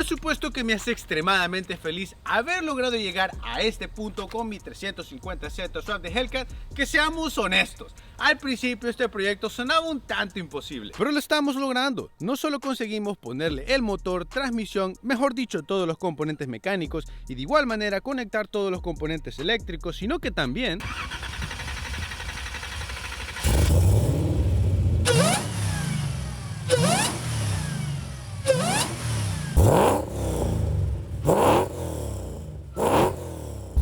Por supuesto que me hace extremadamente feliz haber logrado llegar a este punto con mi 350Z Swap de Hellcat, que seamos honestos, al principio este proyecto sonaba un tanto imposible, pero lo estamos logrando. No solo conseguimos ponerle el motor, transmisión, mejor dicho todos los componentes mecánicos y de igual manera conectar todos los componentes eléctricos, sino que también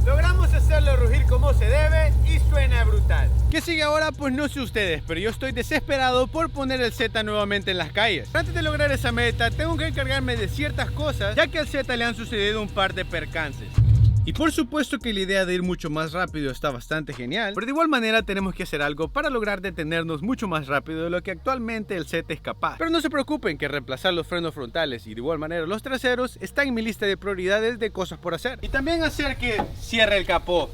logramos hacerlo rugir como se debe y suena brutal. ¿Qué sigue ahora? Pues no sé ustedes, pero yo estoy desesperado por poner el Z nuevamente en las calles. Antes de lograr esa meta, tengo que encargarme de ciertas cosas, ya que al Z le han sucedido un par de percances. Y por supuesto que la idea de ir mucho más rápido está bastante genial, pero de igual manera tenemos que hacer algo para lograr detenernos mucho más rápido de lo que actualmente el Z es capaz. Pero no se preocupen que reemplazar los frenos frontales y de igual manera los traseros está en mi lista de prioridades de cosas por hacer. Y también hacer que cierre el capó.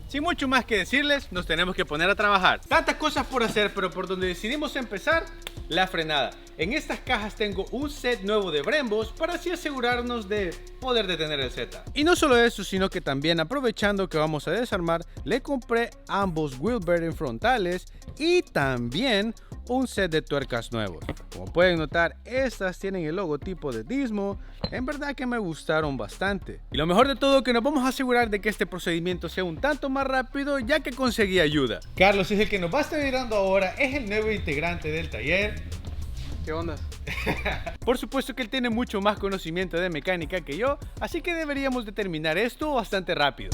Sin mucho más que decirles, nos tenemos que poner a trabajar. Tantas cosas por hacer, pero por donde decidimos empezar, la frenada. En estas cajas tengo un set nuevo de Brembos para así asegurarnos de poder detener el Z. Y no solo eso, sino que también aprovechando que vamos a desarmar, le compré ambos wheel bearing frontales y también un set de tuercas nuevos. Como pueden notar, estas tienen el logotipo de Dismo. En verdad que me gustaron bastante. Y lo mejor de todo, que nos vamos a asegurar de que este procedimiento sea un tanto más rápido, ya que conseguí ayuda. Carlos es el que nos va a estar mirando ahora, es el nuevo integrante del taller. ¿Qué onda? Por supuesto que él tiene mucho más conocimiento de mecánica que yo, así que deberíamos de terminar esto bastante rápido.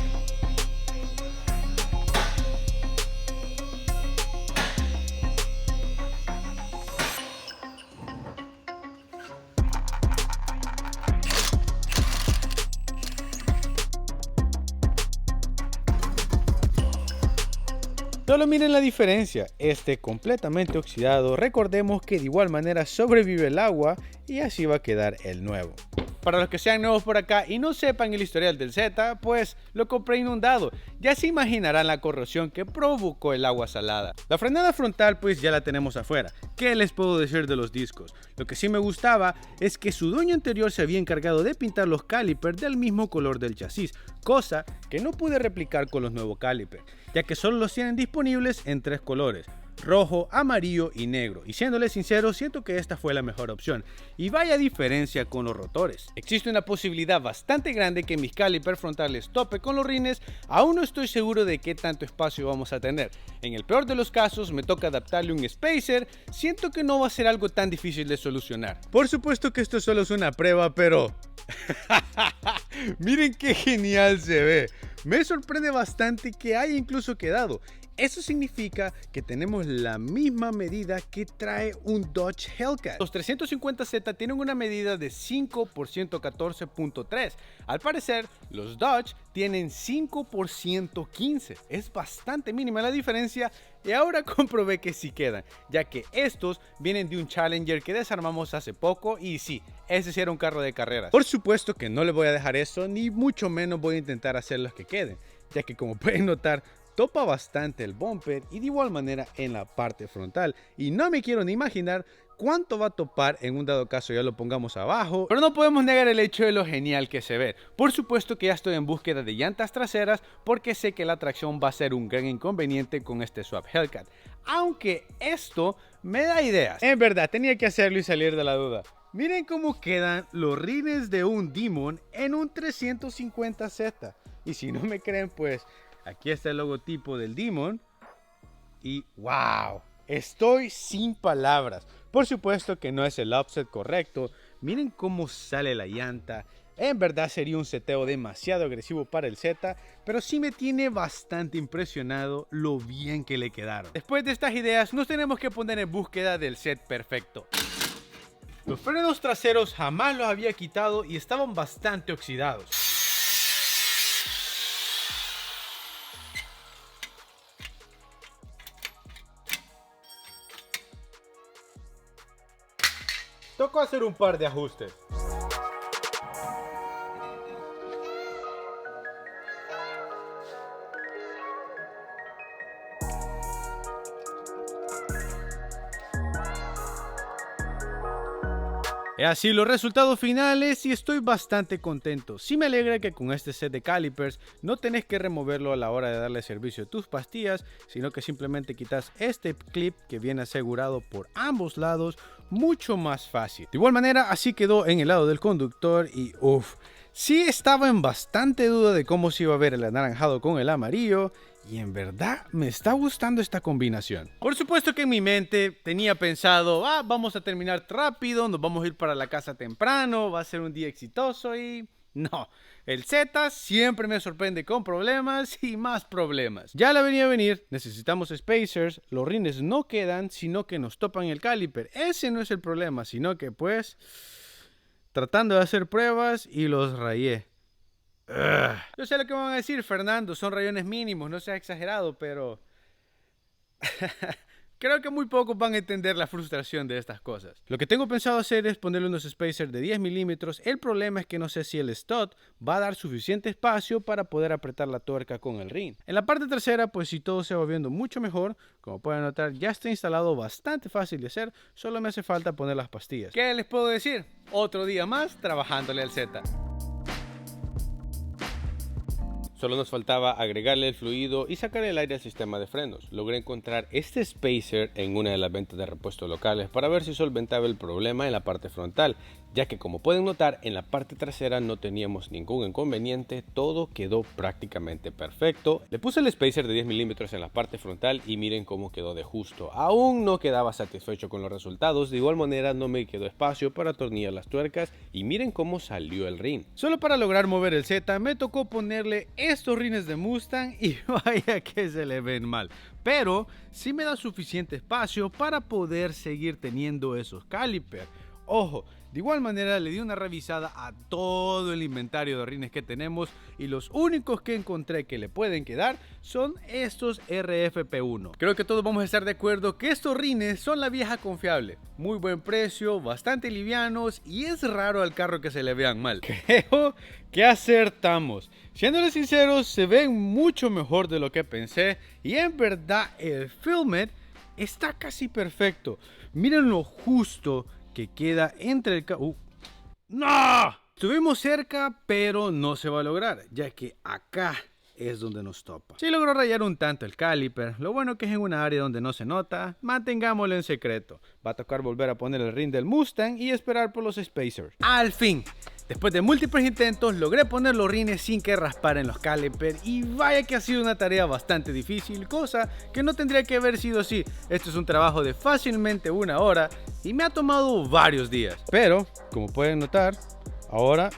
Solo miren la diferencia, este completamente oxidado, recordemos que de igual manera sobrevive el agua y así va a quedar el nuevo. Para los que sean nuevos por acá y no sepan el historial del Z, pues lo compré inundado. Ya se imaginarán la corrosión que provocó el agua salada. La frenada frontal pues ya la tenemos afuera. ¿Qué les puedo decir de los discos? Lo que sí me gustaba es que su dueño anterior se había encargado de pintar los calipers del mismo color del chasis, cosa que no pude replicar con los nuevos calipers, ya que solo los tienen disponibles en 3 colores. Rojo, amarillo y negro, y siéndole sincero, siento que esta fue la mejor opción. Y vaya diferencia con los rotores. Existe una posibilidad bastante grande que mis calipers frontales tope con los rines. Aún no estoy seguro de qué tanto espacio vamos a tener. En el peor de los casos me toca adaptarle un spacer. Siento que no va a ser algo tan difícil de solucionar. Por supuesto que esto solo es una prueba, pero miren qué genial se ve. Me sorprende bastante que haya incluso quedado. Eso significa que tenemos la misma medida que trae un Dodge Hellcat. Los 350Z tienen una medida de 5 por 114.3. Al parecer, los Dodge tienen 5 por 115. Es bastante mínima la diferencia y ahora comprobé que sí quedan, ya que estos vienen de un Challenger que desarmamos hace poco y sí, ese sí era un carro de carreras. Por supuesto que no le voy a dejar eso, ni mucho menos voy a intentar hacer los que queden, ya que como pueden notar, topa bastante el bumper y de igual manera en la parte frontal, y no me quiero ni imaginar cuánto va a topar en un dado caso ya lo pongamos abajo, pero no podemos negar el hecho de lo genial que se ve. Por supuesto que ya estoy en búsqueda de llantas traseras porque sé que la tracción va a ser un gran inconveniente con este Swap Hellcat, aunque esto me da ideas. En verdad tenía que hacerlo y salir de la duda. Miren cómo quedan los rines de un Demon en un 350Z, y si no me creen pues aquí está el logotipo del Demon y wow, estoy sin palabras. Por supuesto que no es el offset correcto. Miren cómo sale la llanta. En verdad sería un seteo demasiado agresivo para el Z, pero sí me tiene bastante impresionado lo bien que le quedaron. Después de estas ideas nos tenemos que poner en búsqueda del set perfecto. Los frenos traseros jamás los había quitado y estaban bastante oxidados. Tocó hacer un par de ajustes. He así los resultados finales y estoy bastante contento. Sí me alegra que con este set de calipers no tenés que removerlo a la hora de darle servicio a tus pastillas, sino que simplemente quitas este clip que viene asegurado por ambos lados, mucho más fácil. De igual manera, así quedó en el lado del conductor y sí estaba en bastante duda de cómo se iba a ver el anaranjado con el amarillo. Y en verdad me está gustando esta combinación. Por supuesto que en mi mente tenía pensado, vamos a terminar rápido, nos vamos a ir para la casa temprano, va a ser un día exitoso y no. El Z siempre me sorprende con problemas y más problemas. Ya la venía a venir, necesitamos spacers, los rines no quedan, sino que nos topan el caliper. Ese no es el problema, sino que pues tratando de hacer pruebas y los rayé. Yo sé lo que me van a decir, Fernando, son rayones mínimos, no seas exagerado, pero creo que muy pocos van a entender la frustración de estas cosas. Lo que tengo pensado hacer es ponerle unos spacers de 10 milímetros. El problema es que no sé si el stud va a dar suficiente espacio para poder apretar la tuerca con el rin. En la parte trasera, pues si todo se va viendo mucho mejor, como pueden notar, ya está instalado bastante fácil de hacer, solo me hace falta poner las pastillas. ¿Qué les puedo decir? Otro día más trabajándole al Z. Solo nos faltaba agregarle el fluido y sacar el aire al sistema de frenos. Logré encontrar este spacer en una de las ventas de repuestos locales para ver si solventaba el problema en la parte frontal, ya que como pueden notar en la parte trasera no teníamos ningún inconveniente, todo quedó prácticamente perfecto. Le puse el spacer de 10 milímetros en la parte frontal y miren cómo quedó de justo. Aún no quedaba satisfecho con los resultados, de igual manera no me quedó espacio para atornillar las tuercas y miren cómo salió el rin. Solo para lograr mover el Z me tocó ponerle estos rines de Mustang y vaya que se le ven mal, pero sí me da suficiente espacio para poder seguir teniendo esos calipers. Ojo, de igual manera le di una revisada a todo el inventario de rines que tenemos y los únicos que encontré que le pueden quedar son estos RFP1. Creo que todos vamos a estar de acuerdo que estos rines son la vieja confiable. Muy buen precio, bastante livianos y es raro al carro que se le vean mal. Creo que acertamos. Siéndoles sinceros, se ven mucho mejor de lo que pensé y en verdad el filament está casi perfecto. Miren lo justo que queda entre el ¡No! Estuvimos cerca, pero no se va a lograr, ya que acá es donde nos topa. Sí logró rayar un tanto el caliper, lo bueno que es en una área donde no se nota, mantengámoslo en secreto. Va a tocar volver a poner el rin del Mustang y esperar por los spacers. ¡Al fin! Después de múltiples intentos logré poner los rines sin que rasparen los calipers y vaya que ha sido una tarea bastante difícil, cosa que no tendría que haber sido así. Esto es un trabajo de fácilmente una hora y me ha tomado varios días. Pero, como pueden notar, ahora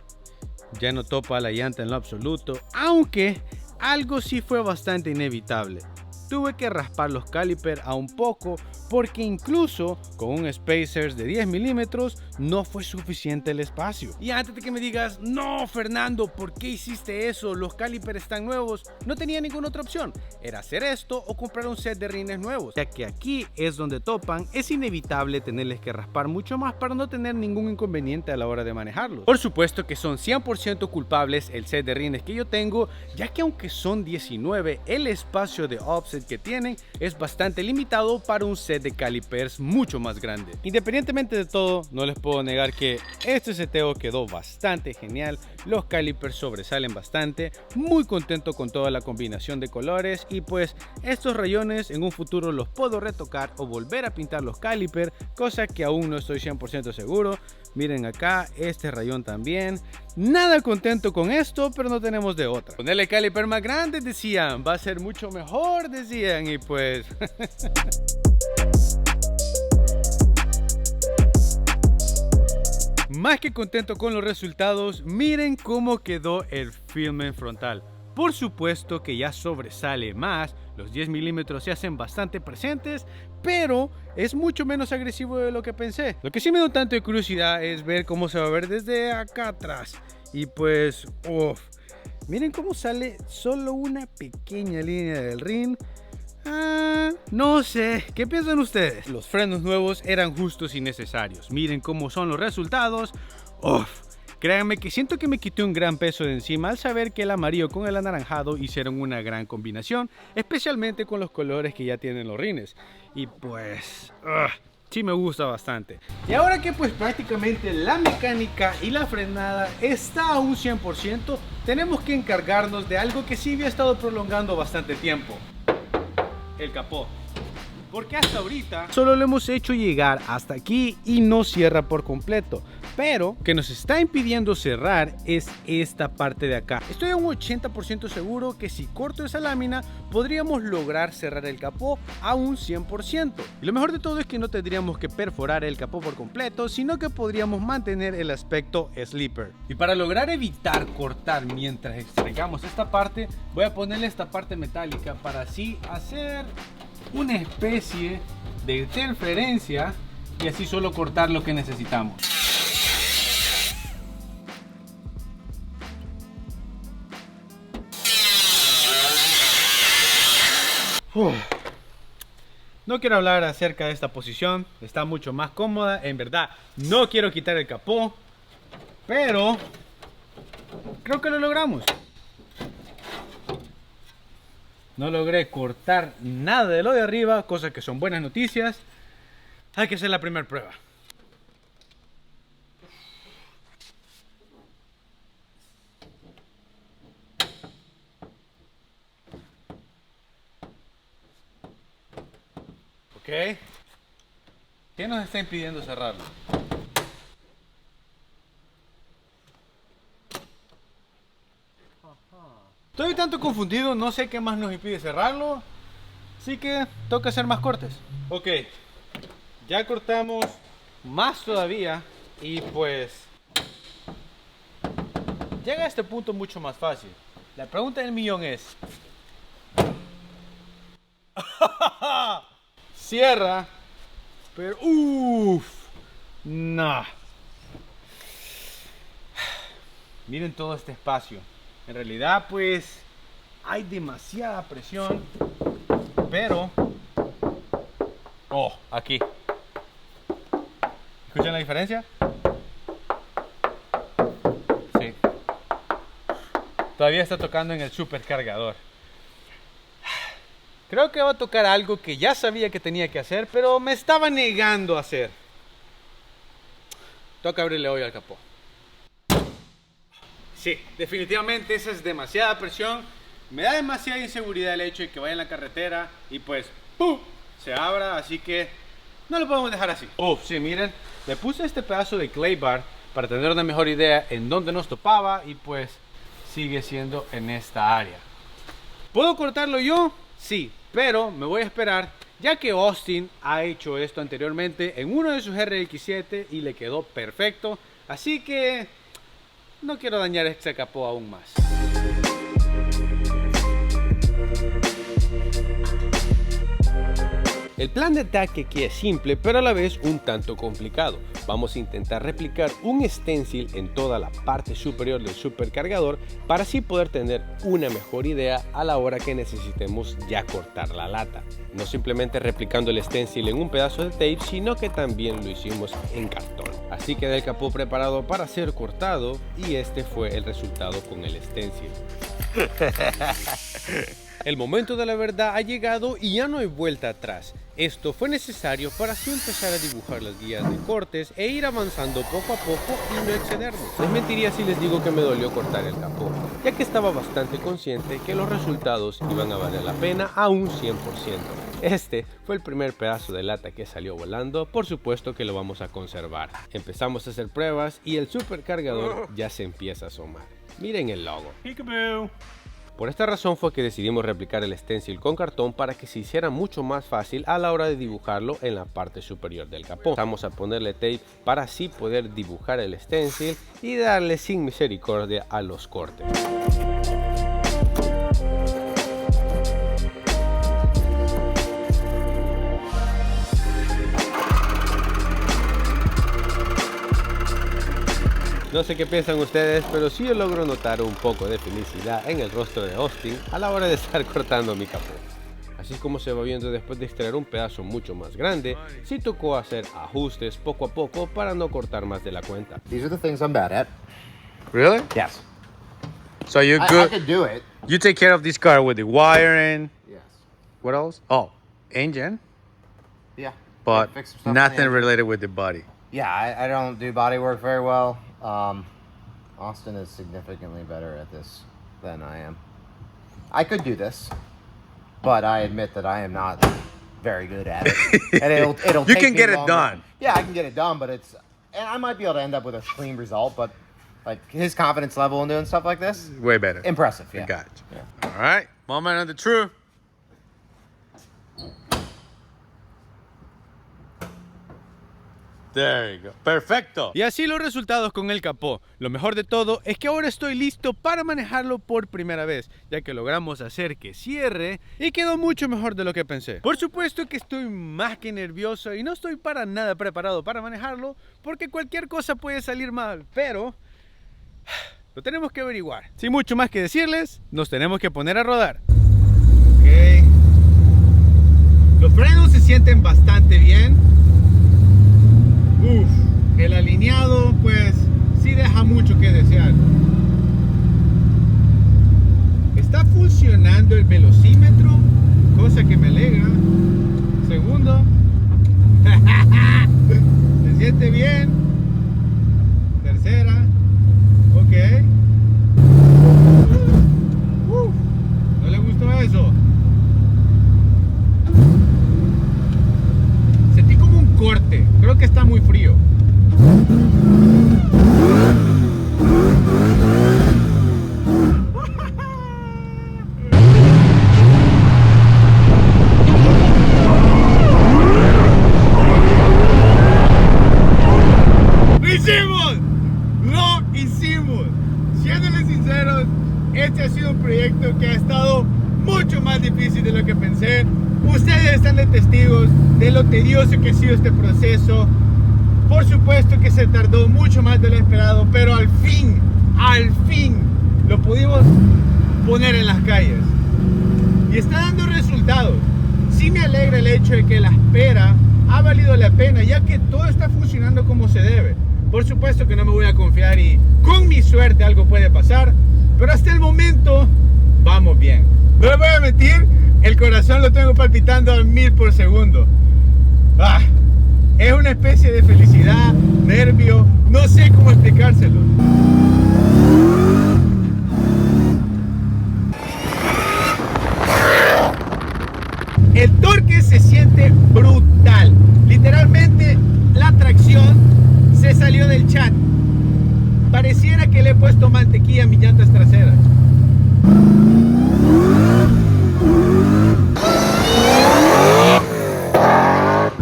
ya no topa la llanta en lo absoluto, aunque algo sí fue bastante inevitable. Tuve que raspar los calipers a un poco porque incluso con un spacer de 10 milímetros no fue suficiente el espacio. Y antes de que me digas, no Fernando, ¿por qué hiciste eso? Los calipers están nuevos. No tenía ninguna otra opción. Era hacer esto o comprar un set de rines nuevos. Ya que aquí es donde topan, es inevitable tenerles que raspar mucho más para no tener ningún inconveniente a la hora de manejarlos. Por supuesto que son 100% culpables el set de rines que yo tengo, ya que aunque son 19, el espacio de offset que tienen es bastante limitado para un set de calipers mucho más grande. Independientemente de todo, no les puedo negar que este seteo quedó bastante genial, los calipers sobresalen bastante, muy contento con toda la combinación de colores y pues estos rayones en un futuro los puedo retocar o volver a pintar los calipers, cosa que aún no estoy 100% seguro. Miren acá, este rayón también. Nada contento con esto, pero no tenemos de otra. Ponerle caliper más grande, decían, va a ser mucho mejor, decían, y pues... Más que contento con los resultados, miren cómo quedó el filament frontal. Por supuesto que ya sobresale más, los 10 milímetros se hacen bastante presentes, pero es mucho menos agresivo de lo que pensé. Lo que sí me da un tanto de curiosidad es ver cómo se va a ver desde acá atrás. Y pues, miren cómo sale solo una pequeña línea del rin. No sé, ¿qué piensan ustedes? Los frenos nuevos eran justos y necesarios. Miren cómo son los resultados. Créanme que siento que me quité un gran peso de encima al saber que el amarillo con el anaranjado hicieron una gran combinación, especialmente con los colores que ya tienen los rines. Y pues, sí me gusta bastante. Y ahora que pues prácticamente la mecánica y la frenada está a un 100%, tenemos que encargarnos de algo que sí había estado prolongando bastante tiempo: el capó. Porque hasta ahorita solo lo hemos hecho llegar hasta aquí y no cierra por completo. Pero que nos está impidiendo cerrar es esta parte de acá. Estoy a un 80% seguro que si corto esa lámina podríamos lograr cerrar el capó a un 100%. Y lo mejor de todo es que no tendríamos que perforar el capó por completo, sino que podríamos mantener el aspecto sleeper. Y para lograr evitar cortar mientras extraigamos esta parte, voy a ponerle esta parte metálica para así hacer una especie de interferencia y así solo cortar lo que necesitamos. No quiero hablar acerca de esta posición, está mucho más cómoda. En verdad, no quiero quitar el capó, pero creo que lo logramos. No logré cortar nada de lo de arriba, cosas que son buenas noticias. Hay que hacer la primera prueba. Ok. ¿Qué nos está impidiendo cerrarlo? Estoy un tanto confundido, no sé qué más nos impide cerrarlo. Así que toca hacer más cortes. Ok. Ya cortamos más todavía. Y pues llega a este punto mucho más fácil. La pregunta del millón es: cierra, pero no. Miren todo este espacio. En realidad pues hay demasiada presión, pero aquí. ¿Escuchan la diferencia? Sí. Todavía está tocando en el supercargador. Creo que va a tocar algo que ya sabía que tenía que hacer, pero me estaba negando a hacer. Toca abrirle hoy al capó. Sí, definitivamente esa es demasiada presión. Me da demasiada inseguridad el hecho de que vaya en la carretera y pues ¡pum!, se abra, así que no lo podemos dejar así. Sí, miren, le puse este pedazo de clay bar para tener una mejor idea en dónde nos topaba y pues sigue siendo en esta área. ¿Puedo cortarlo yo? Sí, pero me voy a esperar, ya que Austin ha hecho esto anteriormente en uno de sus RX-7 y le quedó perfecto, así que no quiero dañar este capó aún más. El plan de ataque aquí es simple, pero a la vez un tanto complicado. Vamos a intentar replicar un stencil en toda la parte superior del supercargador para así poder tener una mejor idea a la hora que necesitemos ya cortar la lata. No simplemente replicando el stencil en un pedazo de tape, sino que también lo hicimos en cartón. Así queda el capó preparado para ser cortado y este fue el resultado con el stencil. El momento de la verdad ha llegado y ya no hay vuelta atrás. Esto fue necesario para así empezar a dibujar las guías de cortes e ir avanzando poco a poco y no excedernos. Les mentiría si les digo que me dolió cortar el capó, ya que estaba bastante consciente que los resultados iban a valer la pena a un 100%. Este fue el primer pedazo de lata que salió volando, por supuesto que lo vamos a conservar. Empezamos a hacer pruebas y el supercargador ya se empieza a asomar. Miren el logo. Peekaboo. Por esta razón fue que decidimos replicar el stencil con cartón para que se hiciera mucho más fácil a la hora de dibujarlo en la parte superior del capó. Vamos a ponerle tape para así poder dibujar el stencil y darle sin misericordia a los cortes. No sé qué piensan ustedes, pero sí yo logro notar un poco de felicidad en el rostro de Austin a la hora de estar cortando mi capó. Así como se va viendo después de extraer un pedazo mucho más grande, sí tocó hacer ajustes poco a poco para no cortar más de la cuenta. These are the things I'm bad at. Really? Yes. So you're I good. can do it. You take care of this car with the wiring. Yes. What else? Oh, engine. Yeah. but fix some stuff nothing on the related with the body. Yeah, I don't do body work very well. Austin is significantly better at this than I am. I could do this, but I admit that I am not very good at it. And it'll You take can me get it longer. done. Yeah, I can get it done, but and I might be able to end up with a clean result, but like his confidence level in doing stuff like this, Way better. impressive. Yeah. Got you. Yeah. All right, moment of the truth. There you go. Perfecto. Y así los resultados con el capó. Lo mejor de todo es que ahora estoy listo para manejarlo por primera vez, ya que logramos hacer que cierre y quedó mucho mejor de lo que pensé. Por supuesto que estoy más que nervioso y no estoy para nada preparado para manejarlo, porque cualquier cosa puede salir mal, pero lo tenemos que averiguar. Sin mucho más que decirles, nos tenemos que poner a rodar. Ok. Los frenos se sienten bastante bien. Uf, el alineado pues sí deja mucho que desear. Está funcionando el velocímetro, cosa que me alegra. Segundo, se siente bien. Tercera, ok. ¿No le gustó eso? Sentí como un corte, creo que está muy frío. ¡Lo hicimos! ¡Lo hicimos! Siéndoles sinceros, este ha sido un proyecto que ha estado mucho más difícil de lo que pensé. Ustedes están de testigos de lo tedioso que ha sido este proceso. Por supuesto que se tardó mucho más de lo esperado, pero al fin lo pudimos poner en las calles. Y está dando resultados. Sí me alegra el hecho de que la espera ha valido la pena, ya que todo está funcionando como se debe. Por supuesto que no me voy a confiar y con mi suerte algo puede pasar, pero hasta el momento vamos bien. No les voy a mentir, el corazón lo tengo palpitando a 1000 por segundo. Es una especie de felicidad, nervio, no sé cómo explicárselo. El torque se siente brutal. Literalmente la tracción se salió del chat. Pareciera que le he puesto mantequilla a mis llantas traseras.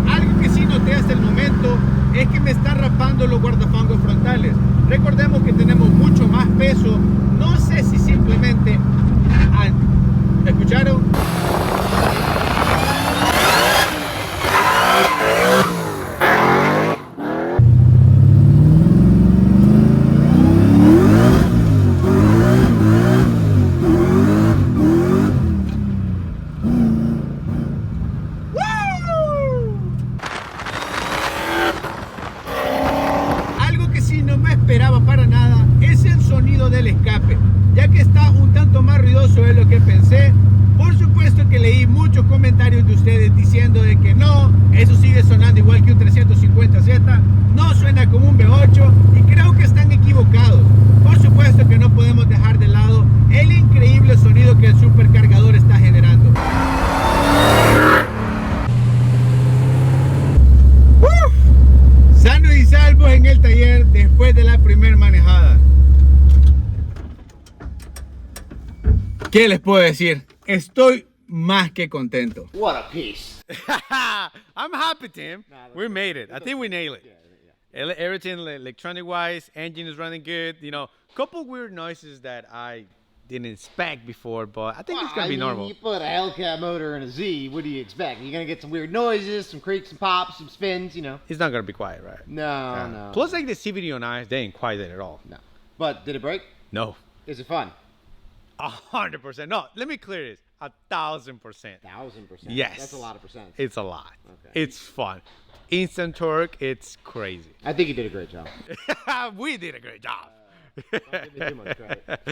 Algo que sí noté hasta el momento es que me están rapando los guardafangos frontales. Recordemos que tenemos mucho más peso. No sé si simplemente... ¿Escucharon? Algo que sí no me esperaba para nada es el sonido del escape, ya que está un tanto más ruidoso de lo que pensé. Por supuesto que leí muchos comentarios de ustedes diciendo de que no, eso sigue sonando igual que un 350Z, no suena como un V8 y creo que están equivocados. Por supuesto que no podemos dejar de lado el increíble sonido que el supercargador está generando. Sanos y salvos en el taller después de la primera manejada. ¿Qué les puedo decir? Estoy más que contento. What a piece. I'm happy, Tim. We made it. I think we nailed it. Everything electronic wise, engine is running good. You know, couple weird noises that I didn't expect before, but I think it's gonna be normal. You put a Hellcat motor in a Z, what do you expect? You're gonna get some weird noises, some creaks and pops, some spins, you know. It's not gonna be quiet, right? No, no. Plus, like the CVT on eyes, they ain't quiet at all. No. But did it break? No. Is it fun? 100%. No, let me clear this. 1,000%. 1,000%. Yes. That's a lot of percent. It's a lot. Okay. It's fun. Instant torque, it's crazy. I think you did a great job. We did a great job.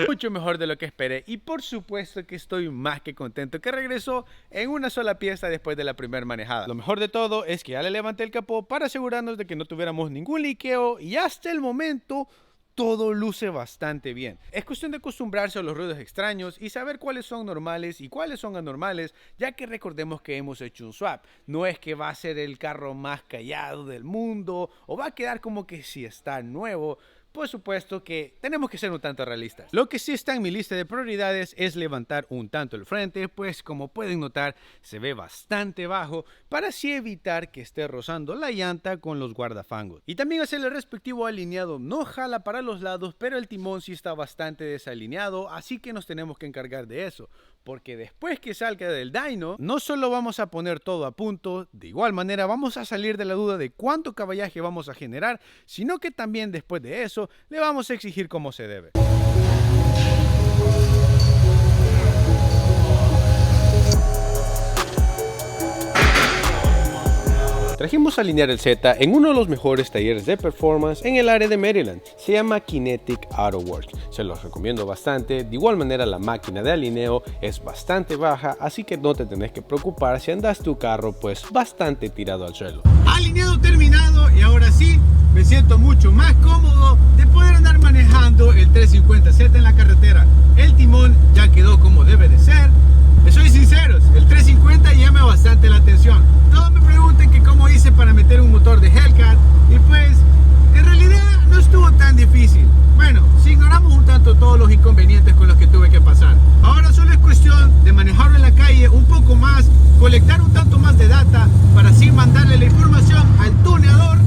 Mucho mejor de lo que esperé y por supuesto que estoy más que contento que regresó en una sola pieza después de la primera manejada. Lo mejor de todo es que ya le levanté el capó para asegurarnos de que no tuviéramos ningún liqueo y hasta el momento todo luce bastante bien. Es cuestión de acostumbrarse a los ruidos extraños y saber cuáles son normales y cuáles son anormales, ya que recordemos que hemos hecho un swap. No es que va a ser el carro más callado del mundo o va a quedar como que si está nuevo. Por supuesto que tenemos que ser un tanto realistas. Lo que sí está en mi lista de prioridades es levantar un tanto el frente, pues como pueden notar se ve bastante bajo, para así evitar que esté rozando la llanta con los guardafangos. Y también hacer el respectivo alineado. No jala para los lados, pero el timón sí está bastante desalineado, así que nos tenemos que encargar de eso. Porque después que salga del dyno, no solo vamos a poner todo a punto, de igual manera vamos a salir de la duda de cuánto caballaje vamos a generar, sino que también después de eso le vamos a exigir como se debe. Trajimos a alinear el Z en uno de los mejores talleres de performance en el área de Maryland. Se llama Kinetic Auto Works. Se los recomiendo bastante. De igual manera la máquina de alineo es bastante baja, así que no te tenés que preocupar si andas tu carro pues bastante tirado al suelo. Alineado terminado y ahora sí me siento mucho más cómodo de poder andar manejando el 350Z en la carretera. El timón ya quedó como debe de ser. Soy sinceros, el 350 llama bastante la atención. Todos me preguntan que cómo hice para meter un motor de Hellcat y pues en realidad no estuvo tan difícil. Bueno, si ignoramos un tanto todos los inconvenientes con los que tuve que pasar, ahora solo es cuestión de manejarlo en la calle un poco más, colectar un tanto más de data para así mandarle la información al tuneador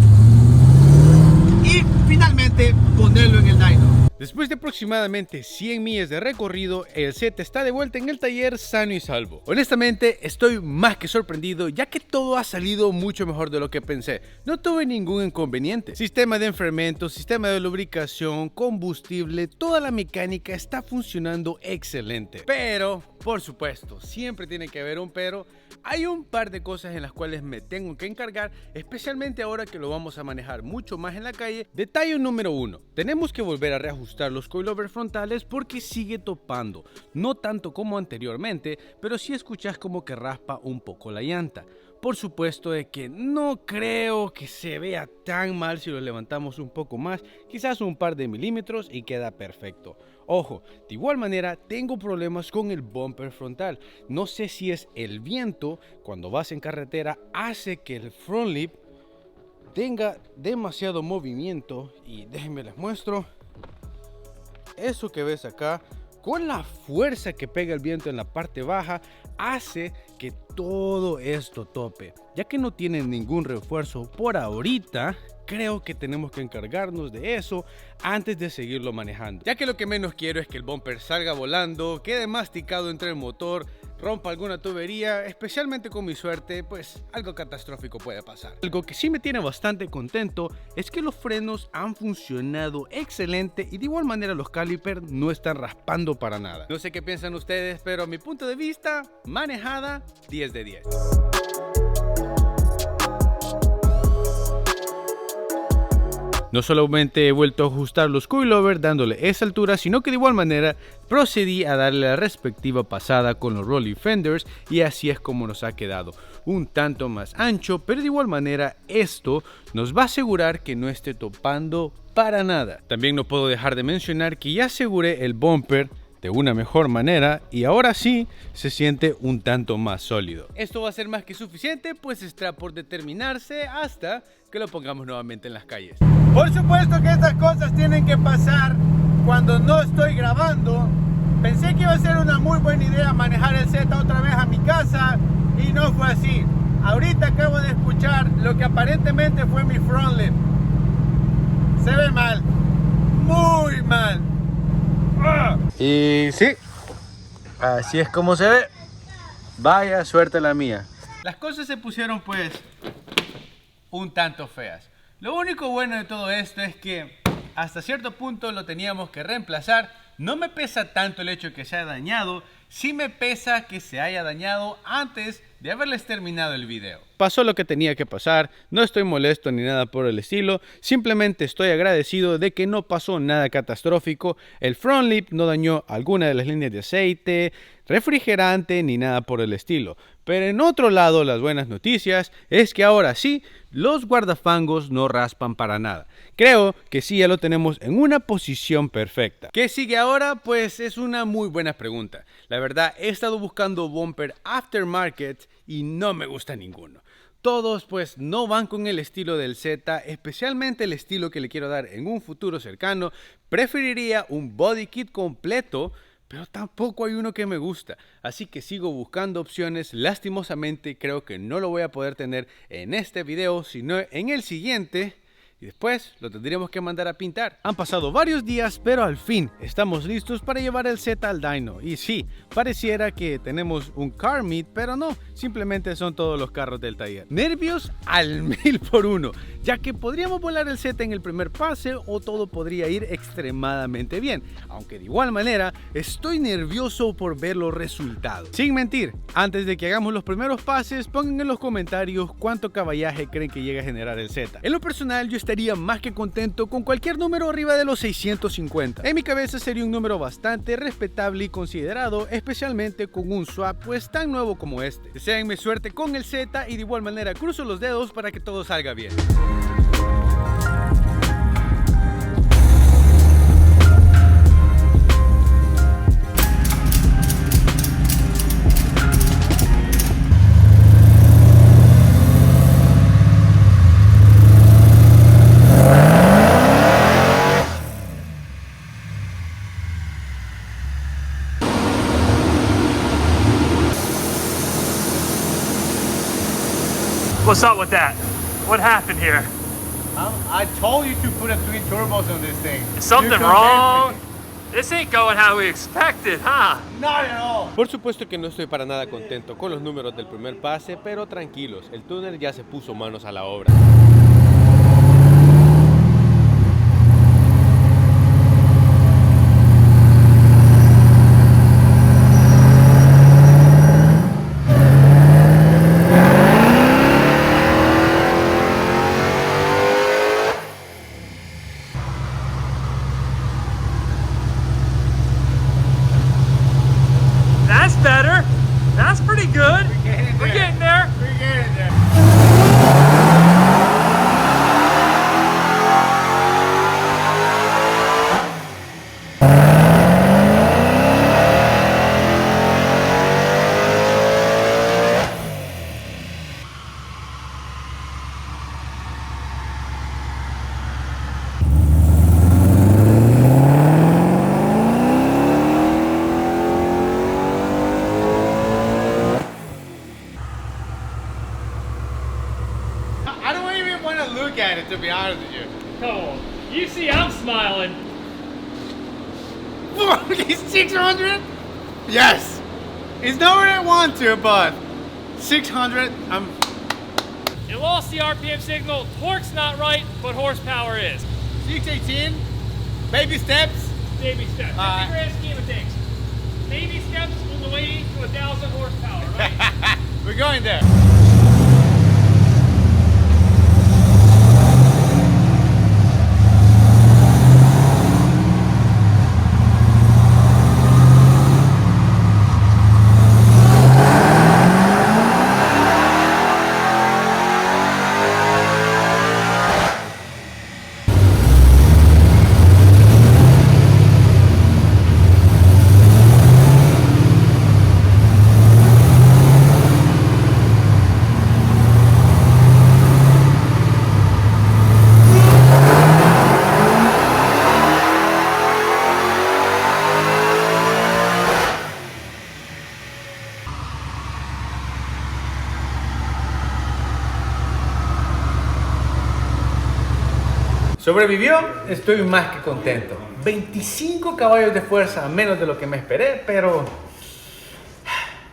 y finalmente ponerlo en el dyno. Después de aproximadamente 100 millas de recorrido, el Z está de vuelta en el taller sano y salvo. Honestamente, estoy más que sorprendido, ya que todo ha salido mucho mejor de lo que pensé. No tuve ningún inconveniente. Sistema de enfriamiento, sistema de lubricación, combustible, toda la mecánica está funcionando excelente. Pero, por supuesto, siempre tiene que haber un pero. Hay un par de cosas en las cuales me tengo que encargar, especialmente ahora que lo vamos a manejar mucho más en la calle. Detalle número 1. Tenemos que volver a reajustar los coilovers frontales porque sigue topando. No tanto como anteriormente, pero sí escuchas como que raspa un poco la llanta. Por supuesto de que no creo que se vea tan mal si lo levantamos un poco más, quizás un par de milímetros y queda perfecto. Ojo, de igual manera tengo problemas con el bumper frontal. No sé si es el viento cuando vas en carretera hace que el front lip tenga demasiado movimiento y déjenme les muestro. Eso que ves acá, con la fuerza que pega el viento en la parte baja, hace que todo esto tope. Ya que no tienen ningún refuerzo por ahorita, creo que tenemos que encargarnos de eso antes de seguirlo manejando. Ya que lo que menos quiero es que el bumper salga volando, quede masticado entre el motor, rompa alguna tubería, especialmente con mi suerte, pues algo catastrófico puede pasar. Algo que sí me tiene bastante contento es que los frenos han funcionado excelente y de igual manera los calipers no están raspando para nada. No sé qué piensan ustedes, pero a mi punto de vista, manejada 10 de 10. No solamente he vuelto a ajustar los coilovers dándole esa altura, sino que de igual manera procedí a darle la respectiva pasada con los rolling fenders y así es como nos ha quedado. Un tanto más ancho, pero de igual manera esto nos va a asegurar que no esté topando para nada. También no puedo dejar de mencionar que ya aseguré el bumper de una mejor manera y ahora sí se siente un tanto más sólido. Esto va a ser más que suficiente, pues está por determinarse hasta que lo pongamos nuevamente en las calles. Por supuesto que estas cosas tienen que pasar cuando no estoy grabando. Pensé que iba a ser una muy buena idea manejar el Z otra vez a mi casa y no fue así. Ahorita acabo de escuchar lo que aparentemente fue mi front lip. Se ve mal, muy mal. Y sí, así es como se ve. Vaya suerte la mía. Las cosas se pusieron pues un tanto feas. Lo único bueno de todo esto es que hasta cierto punto lo teníamos que reemplazar. No me pesa tanto el hecho de que se haya dañado, sí me pesa que se haya dañado antes de haberles terminado el video. Pasó lo que tenía que pasar, no estoy molesto ni nada por el estilo, simplemente estoy agradecido de que no pasó nada catastrófico, el front lip no dañó alguna de las líneas de aceite, refrigerante ni nada por el estilo. Pero en otro lado, las buenas noticias es que ahora sí, los guardafangos no raspan para nada. Creo que sí ya lo tenemos en una posición perfecta. ¿Qué sigue ahora? Pues es una muy buena pregunta. La verdad, he estado buscando bumper aftermarket y no me gusta ninguno. Todos pues no van con el estilo del Z, especialmente el estilo que le quiero dar en un futuro cercano. Preferiría un body kit completo, pero tampoco hay uno que me gusta, así que sigo buscando opciones. Lastimosamente creo que no lo voy a poder tener en este video, sino en el siguiente. Y después lo tendríamos que mandar a pintar. Han pasado varios días, pero al fin estamos listos para llevar el Z al dyno. Y sí, pareciera que tenemos un car meet, pero no, simplemente son todos los carros del taller. Nervios al 1000%, ya que podríamos volar el Z en el primer pase o todo podría ir extremadamente bien. Aunque de igual manera, estoy nervioso por ver los resultados. Sin mentir, antes de que hagamos los primeros pases, pongan en los comentarios cuánto caballaje creen que llega a generar el Z. En lo personal, yo estaría más que contento con cualquier número arriba de los 650. En mi cabeza sería un número bastante respetable y considerado, especialmente con un swap pues tan nuevo como este. Deseenme suerte con el Z y de igual manera cruzo los dedos para que todo salga bien. What's up with that? What happened here? I told you to put a 3 turbos on this thing. Is something wrong? This ain't going how we expected, huh? Not at all. Por supuesto que no estoy para nada contento con los números del primer pase, pero tranquilos, el túnel ya se puso manos a la obra. That's better. That's pretty good. We're getting there. We're getting there. I don't even want to look at it, to be honest with you. Come on. You see I'm smiling. Fucking 600? Yes. It's not where I want to, but 600, I'm... It lost the RPM signal. Torque's not right, but horsepower is. 618, baby steps. Baby steps. That's the grand scheme of things. Baby steps on the way to 1,000 horsepower, right? We're going there. Sobrevivió, estoy más que contento. 25 caballos de fuerza, menos de lo que me esperé, pero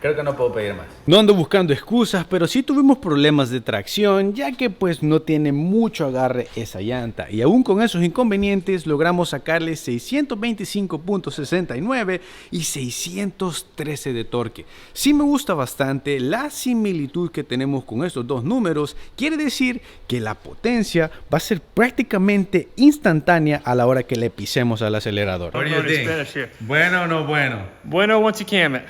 Creo que no puedo pedir más. No ando buscando excusas, pero sí tuvimos problemas de tracción, ya que pues no tiene mucho agarre esa llanta. Y aún con esos inconvenientes logramos sacarle 625.69 y 613 de torque. Sí me gusta bastante la similitud que tenemos con estos dos números. Quiere decir que la potencia va a ser prácticamente instantánea a la hora que le pisemos al acelerador. Don't learn Spanish here. Bueno o no bueno? Bueno once you can, man.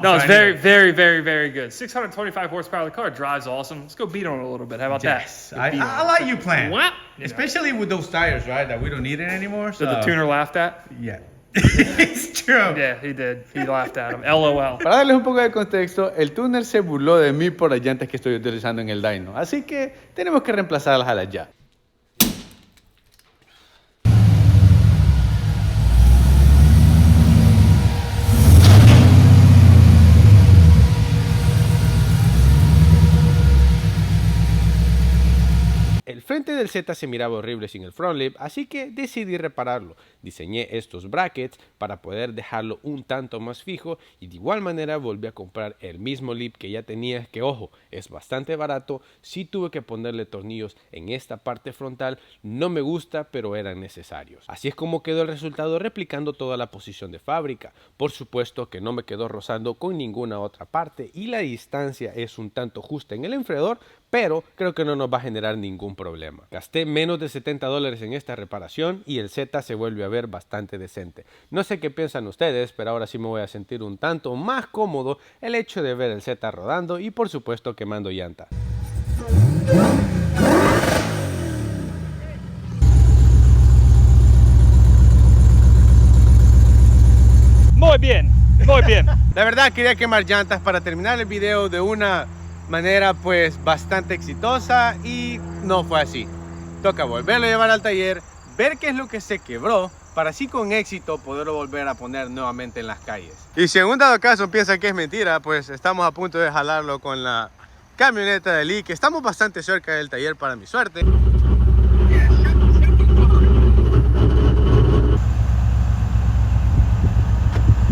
No, it's very, very, very, very good. 625 horsepower. The car drives awesome. Let's go beat on it a little bit. How about Yes, that? I like your plan. What? Especially with those tires, right? That we don't need it anymore. So That the tuner laughed at? yeah, it's true. Yeah, he did. He laughed at him. LOL. Para darles un poco de contexto, el tuner se burló de mí por las llantas que estoy utilizando en el dyno, así que tenemos que reemplazarlas a las ya. El frente del Z se miraba horrible sin el front lip, así que decidí repararlo. Diseñé estos brackets para poder dejarlo un tanto más fijo y de igual manera volví a comprar el mismo lip que ya tenía, que ojo, es bastante barato. Sí tuve que ponerle tornillos en esta parte frontal, no me gusta, pero eran necesarios. Así es como quedó el resultado, replicando toda la posición de fábrica. Por supuesto que no me quedó rozando con ninguna otra parte y la distancia es un tanto justa en el enfriador, pero creo que no nos va a generar ningún problema. Gasté menos de $70 en esta reparación y el Z se vuelve a ver bastante decente. No sé qué piensan ustedes, pero ahora sí me voy a sentir un tanto más cómodo el hecho de ver el Z rodando y por supuesto quemando llanta. Muy bien. Muy bien. La verdad quería quemar llantas para terminar el video de una manera pues bastante exitosa y no fue así. Toca volverlo a llevar al taller, ver qué es lo que se quebró para así con éxito poderlo volver a poner nuevamente en las calles. Y si en un dado caso piensan que es mentira, pues estamos a punto de jalarlo con la camioneta de Lee, que estamos bastante cerca del taller para mi suerte.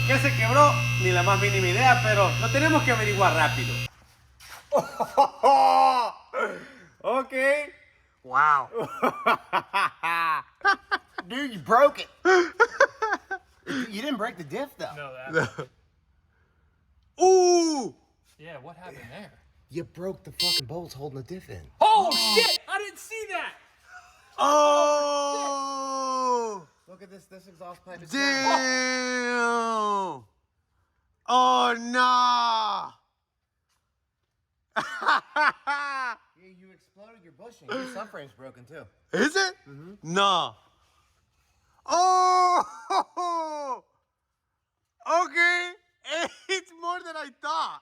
¿Qué se quebró? Ni la más mínima idea, pero lo tenemos que averiguar rápido. Okay. Wow. Dude, you broke it. You didn't break the diff, though. No, that. Ooh! Yeah, what happened there? You broke the fucking bolts holding the diff in. Oh, shit! I didn't see that! Oh! Look at this exhaust pipe. It's Damn! Oh no! You exploded your bushing. Your subframe's broken too. Is it? No. Oh! Okay. It's more than I thought.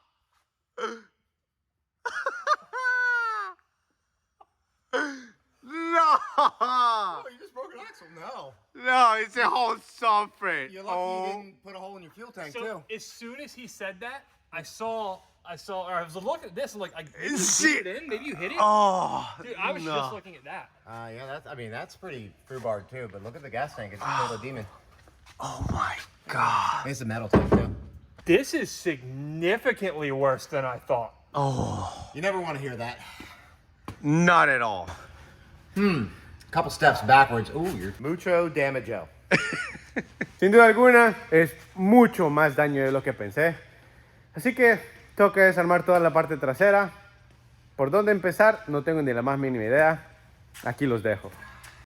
No! You just broke an axle. No. No, it's a whole subframe. You're lucky you didn't put a hole in your fuel tank So too. as soon as he said that, I was looking at this and like, maybe you Shit. hit it in, maybe you hit it. Oh, Dude, I was no. just looking at that. Yeah, that's pretty foobarred too. But look at the gas tank. It's full of demon. Oh my God. It's a metal tank too. This is significantly worse than I thought. Oh, You never want to hear that. not at all. Couple steps backwards. Ooh, you're mucho damage-o. Sin duda alguna, es mucho más daño de lo que pensé. Así que tengo que desarmar toda la parte trasera. ¿Por dónde empezar? No tengo ni la más mínima idea. Aquí los dejo.